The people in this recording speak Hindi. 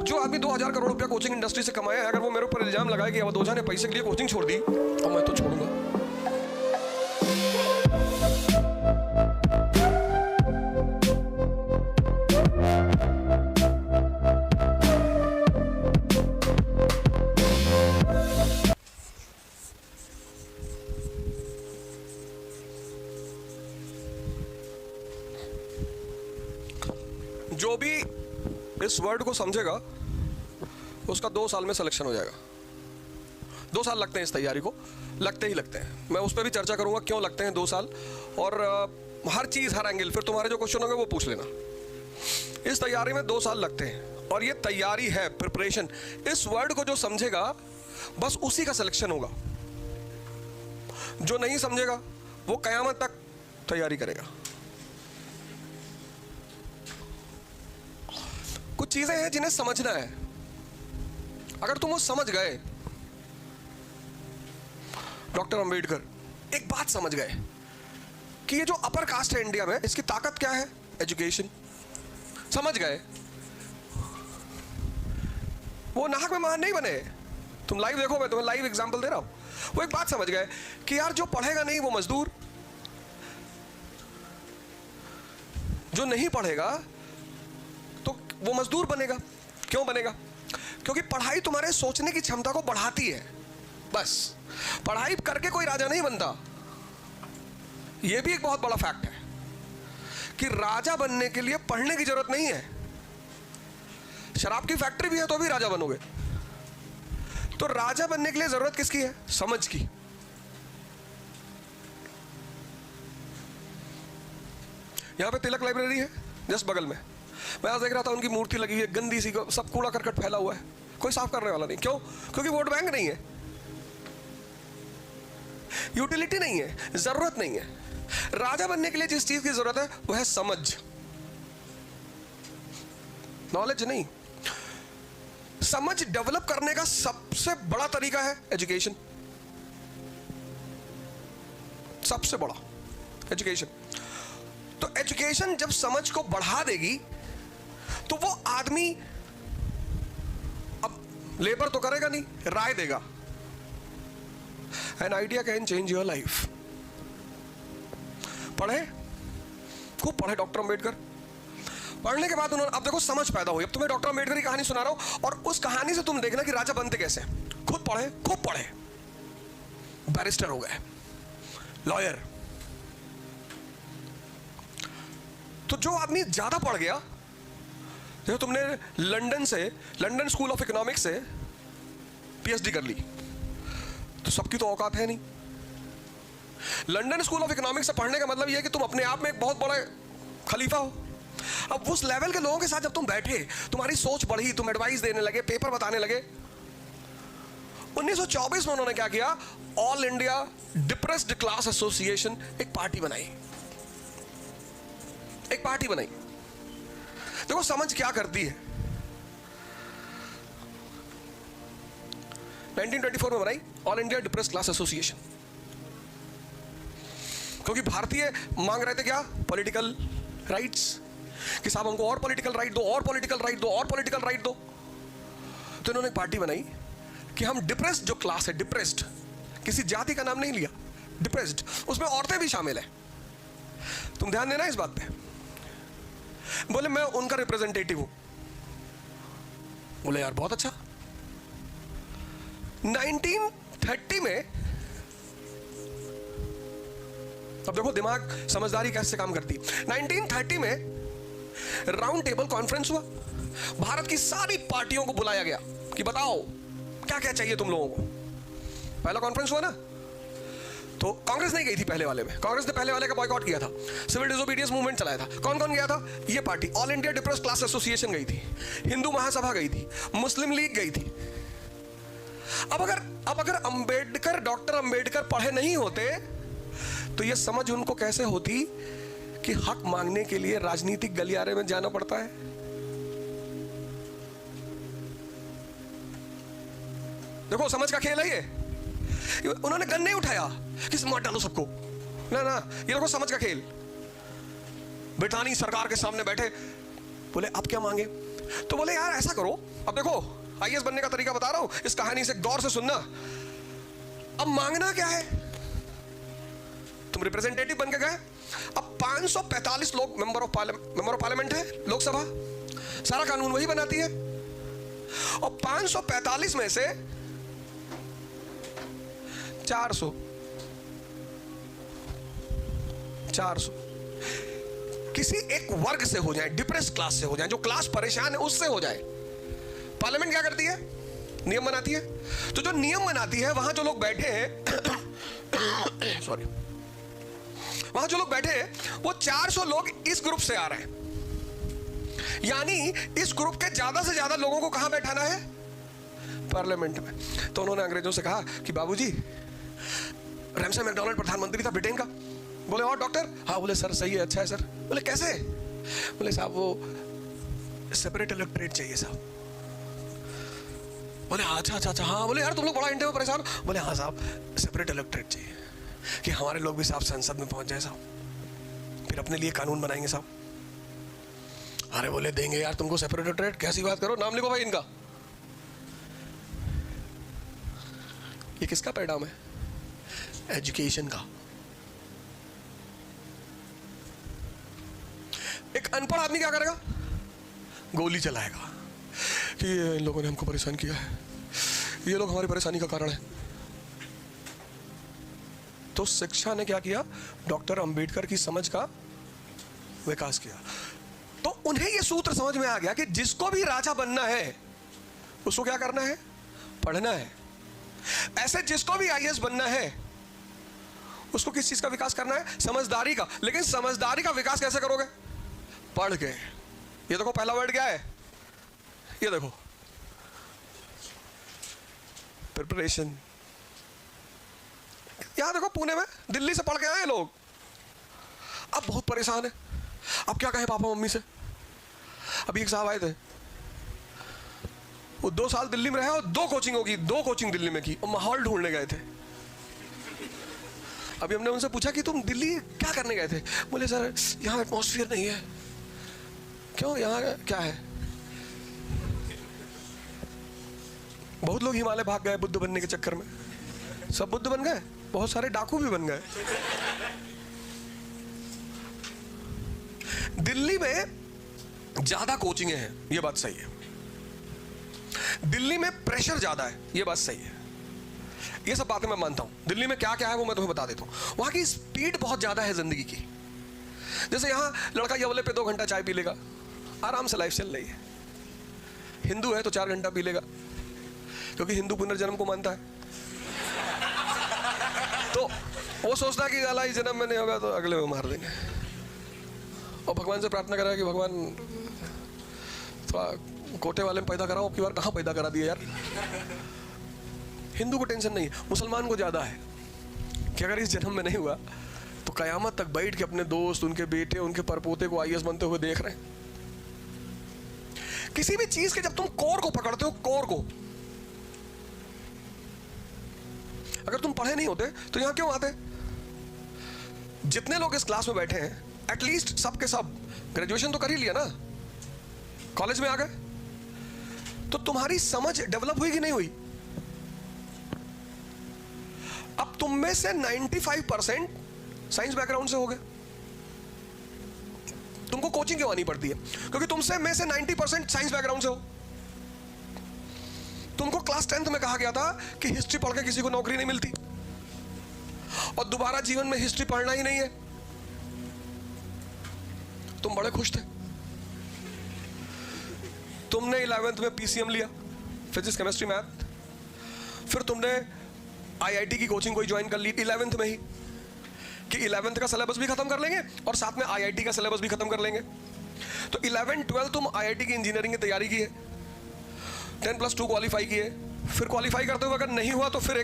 जो आदमी 2000 करोड़ रुपया कोचिंग इंडस्ट्री से कमाया है, अगर वो मेरे ऊपर इल्जाम लगाए कि अवधोजा ने पैसे के लिए कोचिंग छोड़ दी, तो मैं तो छोड़ूंगा। जो भी इस वर्ड को समझेगा उसका 2 साल में सिलेक्शन हो जाएगा। 2 साल लगते हैं इस तैयारी को, लगते ही लगते हैं। मैं उस पर भी चर्चा करूंगा क्यों लगते हैं 2 साल, और हर चीज़, हर एंगल। फिर तुम्हारे जो क्वेश्चन होंगे वो पूछ लेना। इस तैयारी में 2 साल लगते हैं, और ये तैयारी है, प्रिपरेशन। इस वर्ड को जो समझेगा बस उसी का सिलेक्शन होगा। जो नहीं समझेगा वो कयामत तक तैयारी करेगा। कुछ चीजें हैं जिन्हें समझना है। अगर तुम वो समझ गए, डॉक्टर अंबेडकर एक बात समझ गए कि ये जो अपर कास्ट है इंडिया में, इसकी ताकत क्या है? एजुकेशन। समझ गए। वो नाहक में महान नहीं बने। तुम लाइव देखो, मैं तुम्हें लाइव एग्जांपल दे रहा हूं। वो एक बात समझ गए कि यार जो पढ़ेगा नहीं वो मजदूर, जो नहीं पढ़ेगा तो वो मजदूर बनेगा। क्यों बनेगा? क्योंकि पढ़ाई तुम्हारे सोचने की क्षमता को बढ़ाती है। बस पढ़ाई करके कोई राजा नहीं बनता। यह भी एक बहुत बड़ा फैक्ट है कि राजा बनने के लिए पढ़ने की जरूरत नहीं है। शराब की फैक्ट्री भी है तो भी राजा बनोगे। तो राजा बनने के लिए जरूरत किसकी है? समझ की। यहां पे तिलक लाइब्रेरी है जस्ट बगल में। मैं आज देख रहा था उनकी मूर्ति लगी हुई है, गंदी सी, सब कूड़ा करकट फैला हुआ है, कोई साफ करने वाला नहीं। क्यों? क्योंकि वोट बैंक नहीं है, यूटिलिटी नहीं है, जरूरत नहीं है। राजा बनने के लिए जिस चीज की जरूरत है वो है समझ, नॉलेज नहीं। समझ डेवलप करने का सबसे बड़ा तरीका है एजुकेशन। सबसे बड़ा एजुकेशन। तो एजुकेशन जब समझ को बढ़ा देगी तो वो आदमी अब लेबर तो करेगा नहीं, राय देगा। An idea can change your life. पढ़े, खूब पढ़े डॉक्टर अंबेडकर। पढ़ने के बाद उन्होंने, अब देखो समझ पैदा हुई। अब तुम्हें डॉक्टर अंबेडकर की कहानी सुना रहा हूं, और उस कहानी से तुम देखना कि राजा बनते कैसे। खुद पढ़े, खूब पढ़े, बैरिस्टर हो गए, लॉयर। तो जो आदमी ज्यादा पढ़ गया, देखो तुमने लंदन स्कूल ऑफ इकोनॉमिक्स से पीएचडी कर ली, तो सबकी तो औकात है नहीं। लंदन स्कूल ऑफ इकोनॉमिक्स से पढ़ने का मतलब यह है कि तुम अपने आप में एक बहुत बड़ा खलीफा हो। अब उस लेवल के लोगों के साथ जब तुम बैठे, तुम्हारी सोच बढ़ी, तुम एडवाइस देने लगे, पेपर बताने लगे। 1924 में उन्होंने क्या किया? All India depressed class association एक पार्टी बनाई। एक पार्टी बनाई। देखो समझ क्या करती है। 1924 में बनाई all India depressed class association, क्योंकि भारतीय मांग रहे थे क्या? पॉलिटिकल राइट्स, कि साहब हमको और पॉलिटिकल राइट दो, और पॉलिटिकल राइट दो, और पॉलिटिकल राइट दो। तो इन्होंने एक पार्टी बनाई कि हम डिप्रेस्ड जो क्लास है, डिप्रेस्ड, किसी जाति का नाम नहीं लिया, डिप्रेस्ड, उसमें औरतें भी शामिल है। तुम ध्यान देना इस बात पे। बोले मैं उनका रिप्रेजेंटेटिव हूं। बोले यार बहुत अच्छा। 1930 में, अब देखो दिमाग, समझदारी कैसे काम करती है। 1930 में राउंड टेबल कॉन्फ्रेंस हुआ। भारत की सारी पार्टियों को बुलाया गया कि बताओ क्या क्या चाहिए तुम लोगों को। पहला कॉन्फ्रेंस हुआ ना, तो कांग्रेस नहीं गई थी पहले वाले में। कांग्रेस ने पहले वाले का बॉयकॉट किया था, सिविल डिसोबीडियंस मूवमेंट चलाया था। कौन कौन गया था? ये party all India depressed class association गई थी, हिंदू महासभा गई थी, मुस्लिम लीग गई थी। अब अगर अंबेडकर, डॉक्टर अंबेडकर पढ़े नहीं होते तो ये समझ उनको कैसे होती कि हक मांगने के लिए राजनीतिक गलियारे में जाना पड़ता है। देखो समझ का खेल है ये। उन्होंने गन नहीं उठाया कि मार डालो सबको, ना ना, ये देखो समझ का खेल। ब्रिटानी सरकार के सामने बैठे, बोले आप क्या मांगे? तो बोले यार ऐसा करो, अब देखो आईएएस बनने का तरीका बता रहा हूं, इस कहानी से गौर से सुनना। अब मांगना क्या है, तुम रिप्रेजेंटेटिव बन के गए, अब 545 लोग मेंबर ऑफ पार्लियामेंट है, लोकसभा, सारा कानून वही बनाती है, और 545 में से 400 किसी एक वर्ग से हो जाए, डिप्रेस क्लास से हो जाए, जो क्लास परेशान है उससे हो जाए। पार्लियामेंट क्या करती है, नियम बनाती है। तो जो नियम बनाती है, वहां जो लोग बैठे हैं सॉरी, वहां जो लोग बैठे हैं वो 400 लोग इस ग्रुप से आ रहे हैं, यानी इस ग्रुप के ज्यादा से ज्यादा लोगों को कहां बैठाना है, पार्लियामेंट में। तो उन्होंने अंग्रेजों से कहा कि बाबूजी, रैमसे मैकडॉनल्ड प्रधानमंत्री था ब्रिटेन का। बोले और डॉक्टर, हाँ। बोले सर सही है, अच्छा है सर। बोले कैसे? बोले साहब वो सेपरेट इलेक्टोरेट चाहिए साहब। बोले अच्छा अच्छा अच्छा, हाँ। बोले यार तुम लोग बड़ा इंडिया में परेशान। बोले हाँ साहब, सेपरेट इलेक्टोरेट चाहिए कि हमारे लोग भी साहब संसद में पहुंच जाए साहब, फिर अपने लिए कानून बनाएंगे साहब। अरे बोले देंगे यार तुमको सेपरेट इलेक्टोरेट, कैसी बात करो, नाम लिखो भाई इनका। ये किसका परिणाम है, एजुकेशन का। एक अनपढ़ आदमी क्या करेगा, गोली चलाएगा कि ये इन लोगों ने हमको परेशान किया है, ये लोग हमारी परेशानी का कारण है। तो शिक्षा ने क्या किया, डॉक्टर अंबेडकर की समझ का विकास किया। तो उन्हें यह सूत्र समझ में आ गया कि जिसको भी राजा बनना है उसको क्या करना है, पढ़ना है। ऐसे जिसको भी आईएएस बनना है उसको किस चीज का विकास करना है, समझदारी का। लेकिन समझदारी का विकास कैसे करोगे, पढ़ के। ये देखो पहला वर्ड क्या है, ये देखो प्रिपरेशन। यहां देखो पुणे में, दिल्ली से पढ़ के आए लोग, अब बहुत परेशान है। अब क्या कहें पापा मम्मी से। अभी एक साहब आए थे, वो 2 साल दिल्ली में रहे और 2 कोचिंग होगी, 2 कोचिंग दिल्ली में की, और माहौल ढूंढने गए थे। अभी हमने उनसे पूछा कि तुम दिल्ली क्या करने गए थे। बोले सर यहाँ एटमॉस्फेयर नहीं है। क्यों, यहाँ क्या है? बहुत लोग हिमालय भाग गए बुद्ध बनने के चक्कर में, सब बुद्ध बन गए, बहुत सारे डाकू भी बन गए। दिल्ली में ज्यादा कोचिंग हैं, ये बात सही है। दिल्ली में प्रेशर ज्यादा है, ये बात सही है। ये सब बातें मैं मानता हूं। दिल्ली में क्या क्या है वो मैं तुम्हें बता देता हूं। वहां की स्पीड बहुत ज्यादा है जिंदगी की। जैसे यहां लड़का यवले पे 2 घंटा चाय पी लेगा, आराम से लाइफ चल रही है। हिंदू है तो 4 घंटा पी लेगा, क्योंकि हिंदू पुनर्जन्म को मानता है। तो वो सोचता है कि साला इस जन्म में नहीं होगा तो अगले में मार देंगे, और भगवान से प्रार्थना करा कि भगवान थोड़ा कोटे वाले में पैदा कराओ, अब की बार कहाँ पैदा करा दिया यार। हिंदू को टेंशन नहीं है, मुसलमान को ज्यादा है कि अगर इस जन्म में नहीं हुआ तो कयामत तक बैठ के अपने दोस्त, उनके बेटे, उनके परपोते को आईएएस बनते हुए देख रहे हैं। किसी भी चीज के जब तुम कोर को पकड़ते हो, कोर को, अगर तुम पढ़े नहीं होते तो यहां क्यों आते? जितने लोग इस क्लास में बैठे हैं, एटलीस्ट सब के सब ग्रेजुएशन तो कर ही लिया ना, कॉलेज में आ गए, तो तुम्हारी समझ डेवलप हुई कि नहीं हुई? अब तुम में से 95% साइंस बैकग्राउंड से हो गए। तुमको कोचिंग क्यों आनी पड़ती है? क्योंकि तुमसे में से 90% साइंस बैकग्राउंड से हो। तुमको क्लास 10th में कहा गया था कि हिस्ट्री पढ़ के किसी को नौकरी नहीं मिलती, और दोबारा जीवन में हिस्ट्री पढ़ना ही नहीं है। तुम बड़े खुश थे। तुमने 11th में पीसीएम लिया, फिजिक्स केमिस्ट्री मैथ। फिर तुमने आईआईटी की कोचिंग कोई ज्वाइन कर ली 11th में ही, कि 11th का सिलेबस भी खत्म कर लेंगे और साथ में आईआईटी का सिलेबस भी खत्म कर लेंगे। तो 11 12 तुम आईआईटी की इंजीनियरिंग की तैयारी की है, 10+2 क्वालिफाई किए। फिर क्वालिफाई करते हुए अगर नहीं हुआ तो फिर